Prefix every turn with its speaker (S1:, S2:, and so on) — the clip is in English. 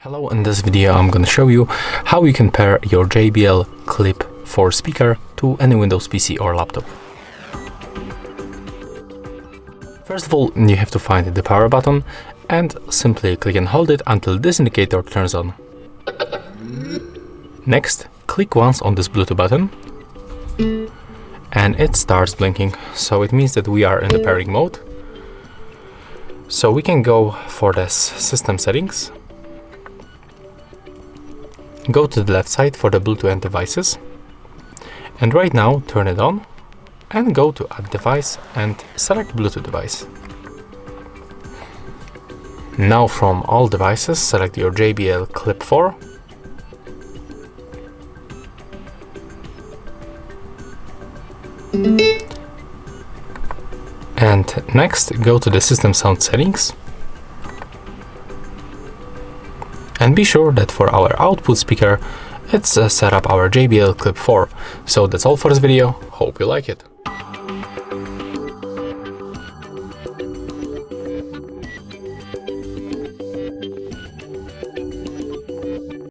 S1: Hello, in this video I'm gonna show you how you can pair your JBL Clip 4 speaker to any Windows PC or laptop. First of all, you have to find the power button and simply click and hold it until this indicator turns on. Next, click once on this Bluetooth button and it starts blinking, so it means that we are in the pairing mode. So we can go for this system settings. Go to the left side for the Bluetooth and devices, and right now turn it on and go to add device and select Bluetooth device. Now from all devices select your JBL Clip 4 and next go to the system sound settings. And be sure that for our output speaker, it's set up our JBL Clip 4. So that's all for this video. Hope you like it.